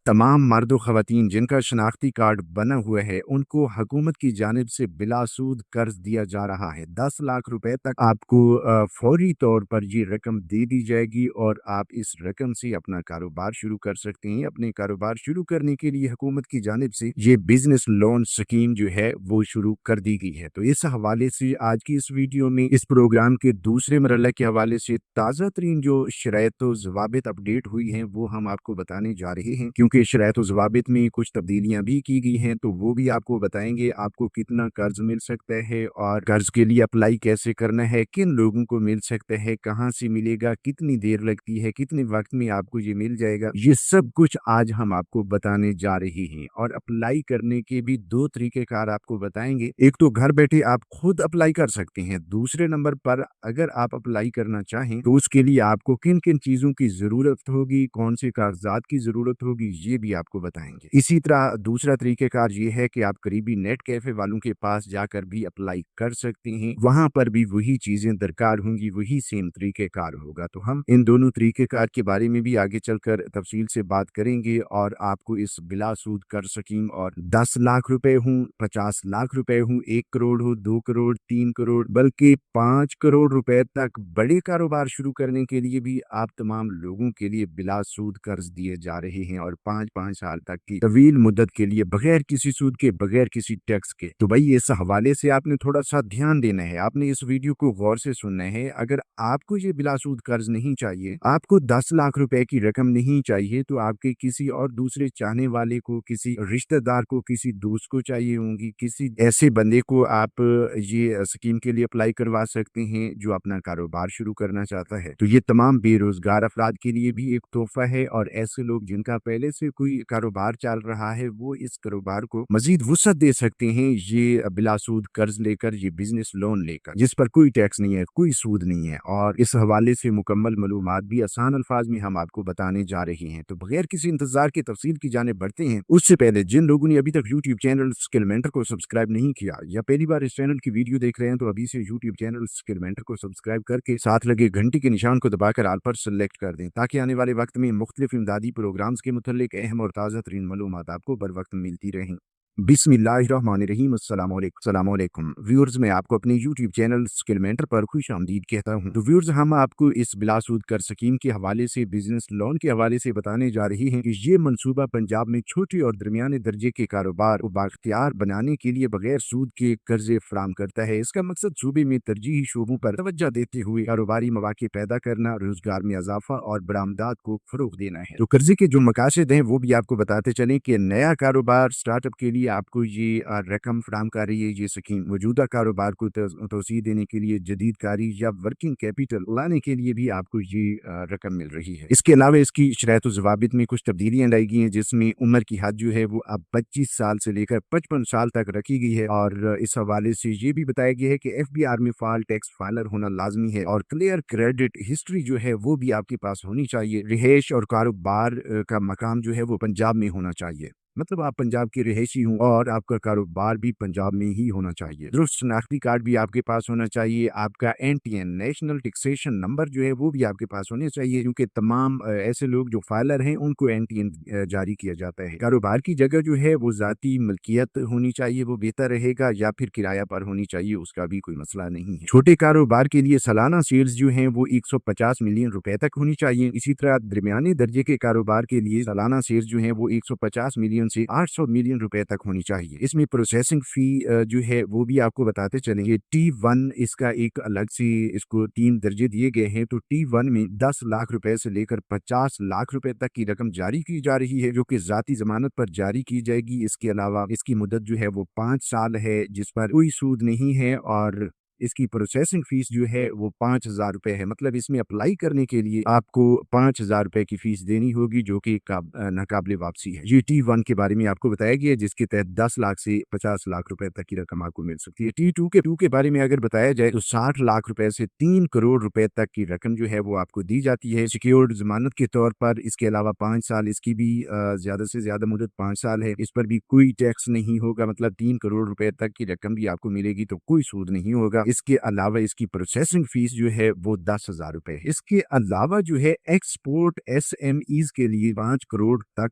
तमाम मर्द व ख़वातीन जिनका शनाख्ती कार्ड बना हुआ है, उनको हुकूमत की जानिब से बिलासूद कर्ज दिया जा रहा है। 10 लाख रुपए तक आपको फौरी तौर पर ये रकम दे दी जाएगी और आप इस रकम से अपना कारोबार शुरू कर सकते हैं। अपने कारोबार शुरू करने के लिए हुकूमत की जानिब से ये बिजनेस लोन स्कीम जो है वो शुरू कर दी गई है। तो इस हवाले से आज की इस वीडियो में इस प्रोग्राम के दूसरे मरहले के हवाले से ताज़ा तरीन जो शराइत व ज़वाबित अपडेट हुई हैं वो हम आपको बताने जा रहे हैं, क्योंकि शराइत व ज़वाबित में कुछ तब्दीलियां भी की गई हैं, तो वो भी आपको बताएंगे। आपको कितना कर्ज मिल सकता है और कर्ज के लिए अप्लाई कैसे करना है, किन लोगों को मिल सकता है, कहाँ से मिलेगा, कितनी देर लगती है, कितने वक्त में आपको ये मिल जाएगा, ये सब कुछ आज हम आपको बताने जा रहे हैं। और अप्लाई करने के भी दो तरीकेकार आपको बताएंगे। एक तो घर बैठे आप खुद अप्लाई कर सकते हैं, दूसरे नंबर पर अगर आप अप्लाई करना चाहें तो उसके लिए आपको किन किन चीजों की जरूरत होगी, कौन से कागजात की जरूरत होगी, ये भी आपको बताएंगे। इसी तरह दूसरा तरीकेकार ये है कि आप करीबी नेट कैफे वालों के पास जाकर भी अप्लाई कर सकते हैं, वहां पर भी वही चीजें दरकार होंगी, वही सेम तरीकेकार होगा। तो हम इन दोनों तरीकेकार के बारे में भी आगे चलकर तफसील से बात करेंगे और आपको इस बिलासूद कर्ज स्कीम और 10 लाख रुपए हूँ, 50 लाख रुपए हूँ, 1 करोड़ हो, 2 करोड़, 3 करोड़, बल्कि 5 करोड़ रुपए तक बड़े कारोबार शुरू करने के लिए भी आप तमाम लोगों के लिए बिलासूद कर्ज दिए जा रहे हैं और 5-5 साल तक की तवील मुद्दत के लिए बगैर किसी सूद के, बगैर किसी टैक्स के। तो भाई इस हवाले से आपने थोड़ा सा ध्यान देना है, आपने इस वीडियो को गौर से सुनना है। अगर आपको ये बिलासूद कर्ज नहीं चाहिए, आपको 10 लाख रुपए की रकम नहीं चाहिए, तो आपके किसी और दूसरे चाहने वाले को, किसी रिश्तेदार को, किसी दोस्त को चाहिए होंगी, किसी ऐसे बंदे को आप ये स्कीम के लिए अप्लाई करवा सकते हैं जो अपना कारोबार शुरू करना चाहता है। तो ये तमाम बेरोजगार अफराद के लिए भी एक तोहफा है और ऐसे लोग जिनका पहले से कोई कारोबार चल रहा है वो इस कारोबार को मजीद वुसअत दे सकते हैं ये बिलासूद कर्ज लेकर, ये बिजनेस लोन लेकर, जिस पर कोई टैक्स नहीं है, कोई सूद नहीं है। और इस हवाले से मुकम्मल मालूमात भी आसान अल्फाज में हम आपको बताने जा रहे हैं। तो बगैर किसी इंतजार के तफसील की जाने बढ़ते हैं, उससे पहले जिन लोगों ने अभी तक यूट्यूब चैनल स्किल मेंटर को सब्सक्राइब नहीं किया या पहली बार इस चैनल की वीडियो देख रहे हैं, तो अभी से यूट्यूब चैनल स्किल मेंटर को सब्सक्राइब करके साथ लगे घंटी के निशान को दबाकर आल पर सेलेक्ट कर दें, ताकि आने वाले वक्त में मुख्तलिफ इमदादी प्रोग्राम्स के मुतल्लिक अहम और ताज़ा तरीन मालूमात आपको बर वक्त मिलती रहें। बिस्मिल्लाहिर्रहमानिर्रहीम, अस्सलाम वालेकुम व्यूअर्स, मैं आपको अपने YouTube चैनल स्किल मेंटर पर खुश आमदीद कहता हूं। तो व्यूअर्स, हम आपको इस बिलासूद कर्ज स्कीम के हवाले से, बिजनेस लोन के हवाले से बताने जा रहे हैं कि ये मंसूबा पंजाब में छोटे और दरमियाने दर्जे के कारोबार को बाख्तियार बनाने के लिए बगैर सूद के कर्जे फराम करता है। इसका मकसद सूबे में तरजीही शोबों पर तवज्जो देते हुए कारोबारी मौके पैदा करना, रोजगार में इजाफा और बरामदात को फरोग देना है। तो कर्जे के जो मकासद हैं वो भी आपको बताते चलें कि नया कारोबार स्टार्टअप के लिए आपको ये रकम फराम कर रही है ये स्कीम। मौजूदा कारोबार को तोसी देने के लिए, जदीद कारी या वर्किंग कैपिटल लाने के लिए भी आपको ये रकम मिल रही है। इसके अलावा इसकी शराइत ज़वाबित में कुछ तब्दीलियां लाई गई हैं, जिसमें उम्र की हद जो है वो अब 25 साल से लेकर 55 साल तक रखी गई है। और इस हवाले से ये भी बताया गया है कि FBR में फाल टैक्स फाइलर होना लाजमी है और क्लियर क्रेडिट हिस्ट्री जो है वो भी आपके पास होनी चाहिए। रिहाइश और कारोबार का मकाम जो है वो पंजाब में होना चाहिए, मतलब आप पंजाब के रहायशी हूँ और आपका कारोबार भी पंजाब में ही होना चाहिए। दुरुस्त शनाख्ती कार्ड भी आपके पास होना चाहिए। आपका NTN नेशनल टैक्सेशन नंबर जो है वो भी आपके पास होने चाहिए, क्योंकि तमाम ऐसे लोग जो फाइलर हैं उनको NTN जारी किया जाता है। कारोबार की जगह जो है वो जाती मलकियत होनी चाहिए, वो बेहतर रहेगा, या फिर किराया पर होनी चाहिए, उसका भी कोई मसला नहीं है। छोटे कारोबार के लिए सालाना सेल्स जो है वो 150 मिलियन रुपए तक होनी चाहिए। इसी तरह दरमियाने दर्जे के कारोबार के लिए सालाना सेल्स जो है वो 150 मिलियन से 800 मिलियन रुपए तक होनी चाहिए। इसमें प्रोसेसिंग फी जो है वो भी आपको बताते चलेंगे। T1 इसका एक अलग से, इसको 3 दर्जे दिए गए हैं। तो T1 में 10 लाख रुपए से लेकर 50 लाख रुपए तक की रकम जारी की जा रही है, जो कि जाती जमानत पर जारी की जाएगी। इसके अलावा इसकी मुद्दत जो है वो 5 साल है, जिस पर कोई सूद नहीं है और इसकी प्रोसेसिंग फीस जो है वो 5,000 रुपए है। मतलब इसमें अप्लाई करने के लिए आपको 5,000 रुपए की फीस देनी होगी, जो कि नाकाबिले वापसी है। ये T1 के बारे में आपको बताया गया है, जिसके तहत 10 लाख से 50 लाख रुपए तक की रकम आपको मिल सकती है। T2 के बारे में अगर बताया जाए तो 60 लाख रुपए से 3 करोड़ रुपए तक की रकम जो है वो आपको दी जाती है सिक्योर्ड जमानत के तौर पर। इसके अलावा 5 साल, इसकी भी ज्यादा से ज्यादा मुद्दत 5 साल है। इस पर भी कोई टैक्स नहीं होगा, मतलब 3 करोड़ रुपए तक की रकम भी आपको मिलेगी तो कोई सूद नहीं होगा। इसके अलावा इसकी प्रोसेसिंग फीस जो है वो 10,000 रुपए। इसके अलावा जो है एक्सपोर्ट एसएमईज के लिए 5 करोड़ तक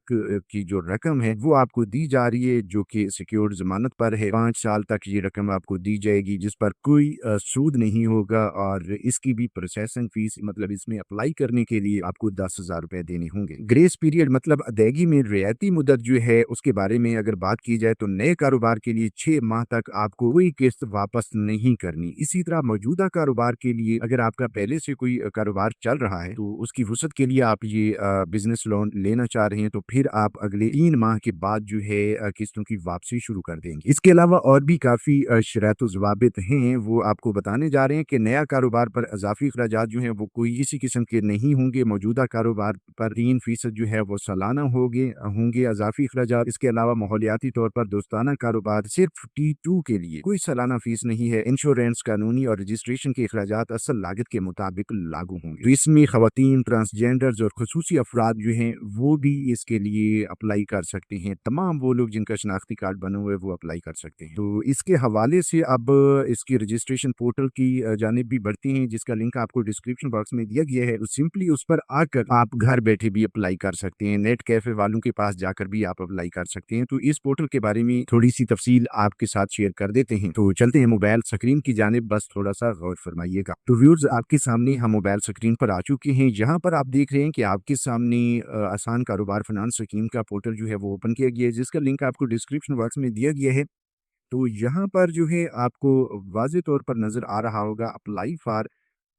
की जो रकम है वो आपको दी जा रही है, जो कि सिक्योर्ड जमानत पर है। 5 साल तक ये रकम आपको दी जाएगी, जिस पर कोई सूद नहीं होगा, और इसकी भी प्रोसेसिंग फीस मतलब इसमें अप्लाई करने के लिए आपको 10,000 रुपए देने होंगे। ग्रेस पीरियड मतलब अदायगी में रियायती मुद्दत जो है उसके बारे में अगर बात की जाए तो नए कारोबार के लिए 6 माह तक आपको कोई किस्त वापस नहीं करनी। इसी तरह मौजूदा कारोबार के लिए अगर आपका पहले से कोई कारोबार चल रहा है तो उसकी वसअत के लिए आप ये बिजनेस लोन लेना चाह रहे हैं तो फिर आप अगले 3 माह के बाद जो है किस्तों की वापसी शुरू कर देंगे। इसके अलावा और भी काफ़ी शराइत व ज़वाबित हैं, वो आपको बताने जा रहे हैं कि नया कारोबार पर इजाफी अखराजात जो हैं वो कोई किसी किस्म के नहीं होंगे। मौजूदा कारोबार पर 3% जो है वो सालाना होंगे इजाफी अखराजात। इसके अलावा माहौलियाती तौर पर दोस्ताना कारोबार सिर्फ T2 के लिए कोई सालाना फीस नहीं है। इंश्योरेंस, कानूनी और रजिस्ट्रेशन के अखराजात असल लागत के मुताबिक लागू होंगे। तो इसमें खवातीन, ट्रांसजेंडर्स और खसूसी अफराद जो हैं वो भी इसके लिए अप्लाई कर सकते हैं। तमाम वो लोग जिनका शनाख्ती कार्ड बना हुआ है वो अप्लाई कर सकते हैं। तो इसके हवाले से अब इसकी रजिस्ट्रेशन पोर्टल की जानिब भी बढ़ते हैं, जिसका लिंक आपको डिस्क्रिप्शन बॉक्स में दिया गया है। तो सिंपली उस पर आकर आप घर बैठे भी अप्लाई कर सकते हैं। नेट कैफे वालों के पास जाकर भी आप अप्लाई कर सकते हैं। तो इस पोर्टल के बारे में थोड़ी सी तफसील आपके साथ शेयर कर देते हैं। तो चलते हैं मोबाइल स्क्रीन की जानिब, बस थोड़ा सा गौर फरमाइएगा। तो व्यूअर्स, आपके सामने हम मोबाइल स्क्रीन पर आ चुके हैं। यहाँ पर आप देख रहे हैं कि आपके सामने आसान कारोबार फाइनेंस स्कीम का पोर्टल जो है वो ओपन किया गया है, जिसका लिंक आपको डिस्क्रिप्शन बॉक्स में दिया गया है। तो यहाँ पर जो है आपको वाज़ेह तौर पर नज़र आ रहा होगा अप्लाई फॉर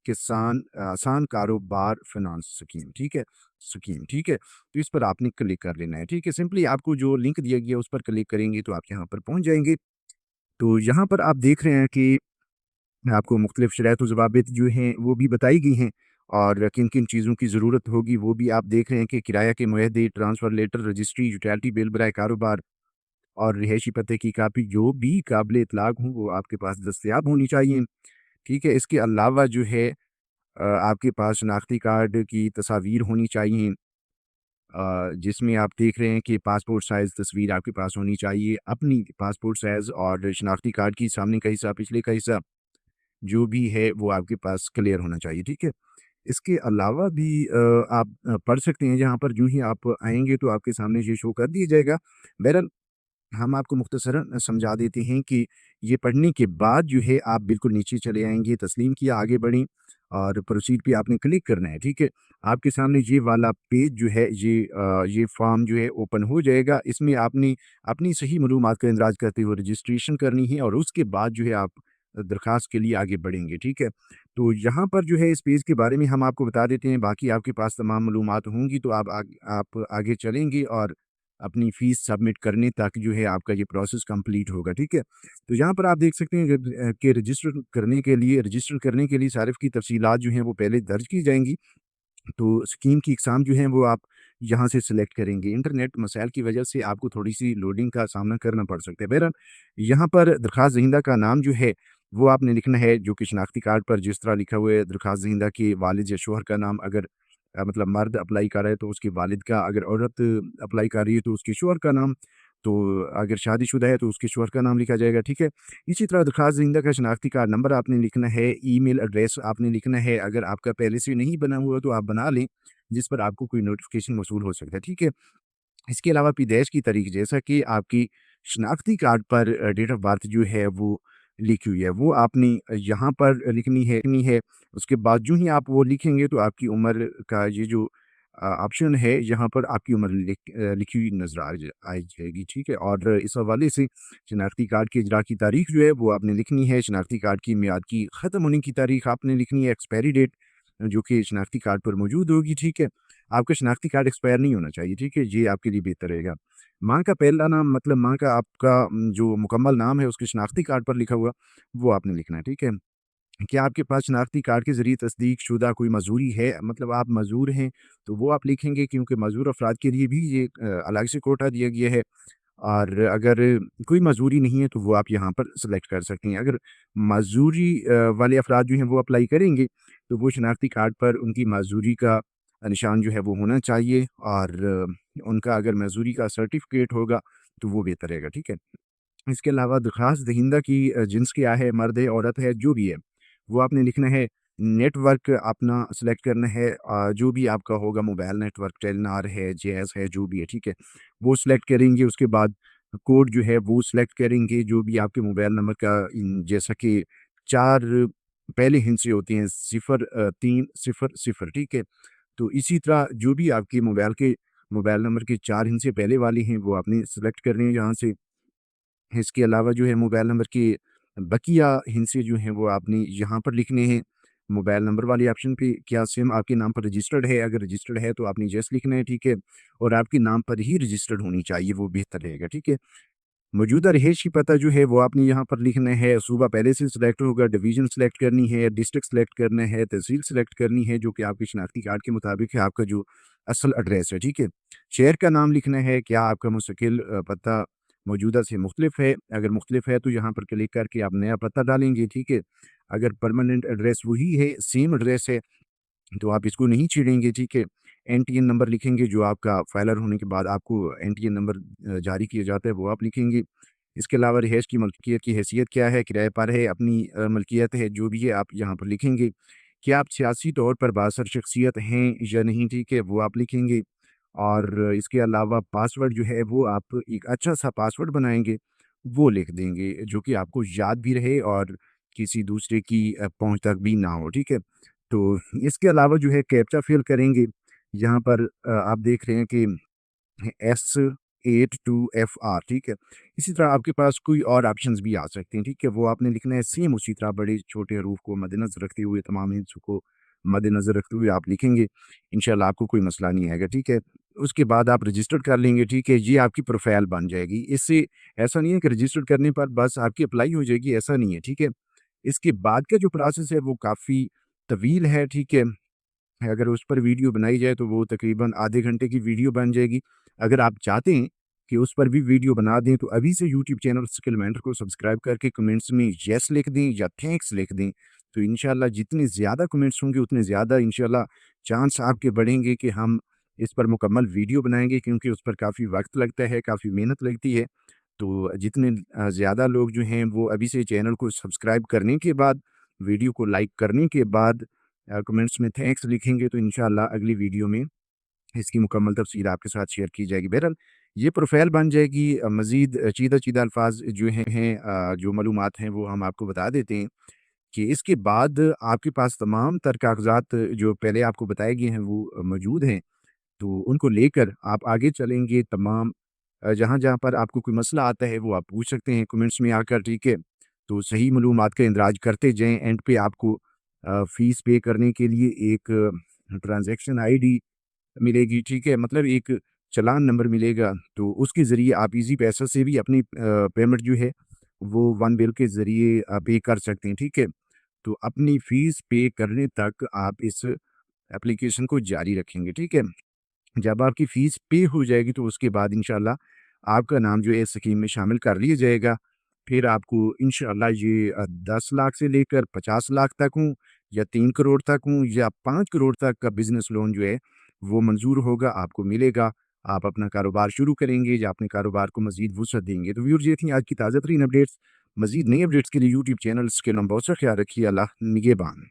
किसान आसान कारोबार फाइनेंस स्कीम, ठीक है। तो इस पर आपने क्लिक कर लेना है, ठीक है। सिंपली आपको जो लिंक दिया गया है उस पर क्लिक करेंगे तो आप यहाँ पर पहुँच जाएँगे। तो यहाँ पर आप देख रहे हैं कि आपको मुख्तलिफ शराइत व ज़वाबित जो हैं वो भी बताई गई हैं, और किन-किन चीज़ों की ज़रूरत होगी वो भी आप देख रहे हैं कि किराया के मुआहदे, transfer letter, registry, utility bill बराए कारोबार और रिहायशी पते की कापी जो भी काबिल इतलाक हों वो आपके पास दस्तयाब होनी चाहिए, ठीक है। इसके अलावा जो है आपके पास शनाख्ती कार्ड की तस्वीर होनी चाहिए, जिसमें आप देख रहे हैं कि पासपोर्ट साइज़ तस्वीर आपके पास होनी चाहिए। अपनी पासपोर्ट साइज़ और शनाख्ती कार्ड की सामने का हिस्सा, पीछे का हिस्सा जो भी है वो आपके पास क्लियर होना चाहिए, ठीक है। इसके अलावा भी आप पढ़ सकते हैं, जहाँ पर यूँ ही आप आएँगे तो आपके सामने ये शो कर दिया जाएगा। बहरहाल हम आपको मुख्तसरन समझा देते हैं कि ये पढ़ने के बाद जो है आप बिल्कुल नीचे चले आएँगे, तस्लीम किया, आगे बढ़ें और प्रोसीड पे आपने क्लिक करना है, ठीक है। आपके सामने ये वाला पेज जो है ये फ़ॉर्म जो है ओपन हो जाएगा। इसमें आपने अपनी सही मालूमात का इंदराज करते हुए रजिस्ट्रेशन करनी है और उसके बाद जो है आप दरख़्वास्त के लिए आगे बढ़ेंगे, ठीक है। तो यहाँ पर जो है इस पेज के बारे में हम आपको बता देते हैं, बाकी आपके पास तमाम मालूमात होंगी तो आप आगे चलेंगे और अपनी फ़ीस सबमिट करने तक जो है आपका ये प्रोसेस कंप्लीट होगा, ठीक है। तो यहाँ पर आप देख सकते हैं कि रजिस्टर करने के लिए सारिफ़ की तफ़सीलात जो हैं वो पहले दर्ज की जाएँगी। तो स्कीम की इकसाम जो है वो आप यहाँ से सिलेक्ट करेंगे। इंटरनेट मसाइल की वजह से आपको थोड़ी-सी लोडिंग का सामना करना पड़ सकता है। बहरहाल यहाँ पर दरख़्वास्त दहिंदा का नाम जो है वो आपने लिखना है, जो कि शनाख्ती कार्ड पर जिस तरह लिखा हुआ है दरख़्वास्त दहिंदा के वालिद या शौहर का नाम, अगर मतलब मर्द अप्लाई कर रहा है तो उसके वालिद का, अगर औरत अप्लाई कर रही है तो उसके शौहर का नाम, तो अगर शादीशुदा है तो उसके शौहर का नाम लिखा जाएगा, ठीक है। इसी तरह दरख़्वास्त दहिंदा का शनाख्ती कार्ड नंबर आपने लिखना है, ईमेल एड्रेस आपने लिखना है, अगर आपका पहले से नहीं बना हुआ तो आप बना लें, जिस पर आपको कोई नोटिफ़िकेशन मौसूल हो सकता है, ठीक है। इसके अलावा पैदाइश की तारीख, जैसा कि आपकी शनाख्ती कार्ड पर डेट ऑफ बर्थ जो है वो लिखी हुई है, वो आपने यहाँ पर लिखनी है। उसके बाद जो ही आप वो लिखेंगे तो आपकी उम्र का ये जो ऑप्शन है, यहाँ पर आपकी उम्र लिखी हुई नज़र आ जाएगी, ठीक है। और इस हवाले से शनाख्ती कार्ड के इजरा की तारीख जो है वो आपने लिखनी है। शनाख्ती कार्ड की मियाद की ख़त्म होने की तारीख आपने लिखनी है, एक्सपायरी डेट जो कि शनाख्ती कार्ड पर मौजूद होगी, ठीक है। आपका शनाख्ती कार्ड एक्सपायर नहीं होना चाहिए, ठीक है, ये आपके लिए बेहतर रहेगा। माँ का पहला नाम मतलब माँ का आपका जो मुकम्मल नाम है उसके शनाख्ती कार्ड पर लिखा हुआ, वो आपने लिखना है, ठीक है। क्या आपके पास शनाख्ती कार्ड के ज़रिए तस्दीक शुदा कोई मज़दूरी है, मतलब आप मज़दूर हैं, तो वो आप लिखेंगे, क्योंकि मज़दूर अफ़राद के लिए भी ये अलग से कोटा दिया गया है। और अगर कोई मज़दूरी नहीं है तो वो आप यहाँ पर सेलेक्ट कर सकते हैं। अगर मज़दूरी वाले अफ़राद जो हैं वो अप्लाई करेंगे तो वो शनाख्ती कार्ड पर उनकी मज़दूरी का निशान जो है वो होना चाहिए, और उनका अगर मज़दूरी का सर्टिफ़िकेट होगा तो वो बेहतर रहेगा, ठीक है। इसके अलावा दरख्वास्त दहिंदा की जिन्स क्या है, मर्द है, औरत है, जो भी है, वो आपने लिखना है। नेटवर्क अपना सेलेक्ट करना है, जो भी आपका होगा, मोबाइल नेटवर्क, टेलीनार है, जेएस है, जो भी है, ठीक है? वो सिलेक्ट करेंगे, उसके बाद कोड जो है वो सिलेक्ट करेंगे, जो भी आपके मोबाइल नंबर का जैसा कि 4 पहले हिस्से होते हैं, 0 3 0 0, ठीक है? तो इसी तरह जो भी आपके मोबाइल नंबर के 4 हिस्से पहले वाले हैं, वो आपने सेलेक्ट करने हैं यहाँ से। इसके अलावा जो है मोबाइल नंबर के बकिया हिस्से जो हैं वो आपने यहाँ पर लिखने हैं। मोबाइल नंबर वाले ऑप्शन पे क्या सिम आपके नाम पर रजिस्टर्ड है? अगर रजिस्टर्ड है तो आपने येस लिखना है, ठीक है? और आपके नाम पर ही रजिस्टर्ड होनी चाहिए, वो बेहतर रहेगा, ठीक है? मौजूदा रिहायशी पता जो है वो आपने यहाँ पर लिखना है। सूबा पहले से सिलेक्ट होगा, डिवीज़न सेलेक्ट करनी है, डिस्ट्रिक्ट सेलेक्ट करना है, तहसील सेलेक्ट करनी है, जो कि आपके शनाख्ती कार्ड के मुताबिक है आपका जो असल एड्रेस है, ठीक है? शहर का नाम लिखना है, क्या आपका मुस्तकिल पता मौजूदा से मुख्तलिफ है? अगर मुख्तलिफ है तो यहाँ पर क्लिक करके आप नया पता डालेंगे, ठीक है? अगर परमानेंट एड्रेस वही है, सेम एड्रेस है, तो आप इसको नहीं छेड़ेंगे, ठीक है? एनटीएन नंबर लिखेंगे, जो आपका फाइलर होने के बाद आपको एनटीएन नंबर जारी किया जाता है, वो आप लिखेंगे। इसके अलावा रिहाइश की मलकियत की हैसियत क्या है? किराए पर है, अपनी मलकियत है, जो भी है आप यहाँ पर लिखेंगे। क्या आप सियासी तौर पर बाअसर शख्सियत हैं या नहीं, ठीक है? वो आप लिखेंगे। और इसके अलावा पासवर्ड जो है वो आप एक अच्छा-सा पासवर्ड बनाएँगे, वो लिख देंगे, जो कि आपको याद भी रहे और किसी दूसरे की पहुँच तक भी ना हो, ठीक है? तो इसके अलावा जो है कैप्चा फ़िल करेंगे। यहाँ पर आप देख रहे हैं कि S82FR, ठीक है? इसी तरह आपके पास कोई और ऑप्शंस भी आ सकते हैं, ठीक है? वो आपने लिखना है सेम उसी तरह बड़े छोटे हरूफ को मद्देनज़र रखते हुए, तमाम हिस्सों को मद्देनज़र रखते हुए आप लिखेंगे। इंशाल्लाह आपको कोई मसला नहीं आएगा, ठीक है? उसके बाद आप रजिस्टर कर लेंगे, ठीक है? ये आपकी प्रोफ़ाइल बन जाएगी। इससे ऐसा नहीं है कि रजिस्टर करने पर बस आपकी अप्लाई हो जाएगी, ऐसा नहीं है, ठीक है? इसके बाद का जो प्रोसेस है वो काफ़ी तवील है, ठीक है? अगर उस पर वीडियो बनाई जाए तो वो तकरीबन आधे घंटे की वीडियो बन जाएगी। अगर आप चाहते हैं कि उस पर भी वीडियो बना दें तो अभी से यूट्यूब चैनल स्किल मेंटर को सब्सक्राइब करके कमेंट्स में येस लिख दें या थैंक्स लिख दें। तो इंशाल्लाह जितने ज़्यादा कमेंट्स होंगे उतने ज़्यादा इंशाल्लाह चांस आपके बढ़ेंगे कि हम इस पर मुकम्मल वीडियो बनाएँगे, क्योंकि उस पर काफ़ी वक़्त लगता है, काफ़ी मेहनत लगती है। तो जितने ज़्यादा लोग जो हैं वो अभी से चैनल को सब्सक्राइब करने के बाद, वीडियो को लाइक करने के बाद कमेंट्स में थैंक्स लिखेंगे तो इंशाल्लाह अगली वीडियो में इसकी मुकम्मल तफ़सील आपके साथ शेयर की जाएगी। बहरहाल ये प्रोफ़ाइल बन जाएगी। मज़ीद चीदा-चीदा अल्फ़ाज़ जो जो मालूमात हैं वो हम आपको बता देते हैं कि इसके बाद आपके पास तमाम तर कागज़ात जो पहले आपको बताए गए हैं वो मौजूद हैं। तो उनको लेकर आप आगे चलेंगे। तमाम जहाँ-जहाँ पर आपको कोई मसला आता है वो आप पूछ सकते हैं कमेंट्स में आकर, ठीक है? तो सही मालूमात का इंदराज करते जाएँ। एंड पे आपको फ़ीस पे करने के लिए एक ट्रांज़ैक्शन आईडी मिलेगी, ठीक है? मतलब एक चालान नंबर मिलेगा, तो उसके ज़रिए आप ईज़ी पैसा से भी अपनी पेमेंट जो है वो वन बिल के ज़रिए पे कर सकते हैं, ठीक है? तो अपनी फ़ीस पे करने तक आप इस एप्लीकेशन को जारी रखेंगे, ठीक है? जब आपकी फ़ीस पे हो जाएगी तो उसके बाद इंशाल्लाह आपका नाम जो है इस स्कीम में शामिल कर लिया जाएगा। फिर आपको इंशाल्लाह ये 10 लाख से लेकर 50 लाख तक हो या 3 करोड़ तक हो या 5 करोड़ तक का बिज़नेस लोन जो है वो मंज़ूर होगा, आपको मिलेगा। आप अपना कारोबार शुरू करेंगे या अपने कारोबार को मज़ीद वुसअत देंगे। तो व्यूअर्स ये थी आज की ताज़ा तरीन अपडेट्स। मज़ीद नई अपडेट्स के लिए यूट्यूब चैनल इसके नाम बहुत सा ख्याल रखिए। अल्लाह निगहबान।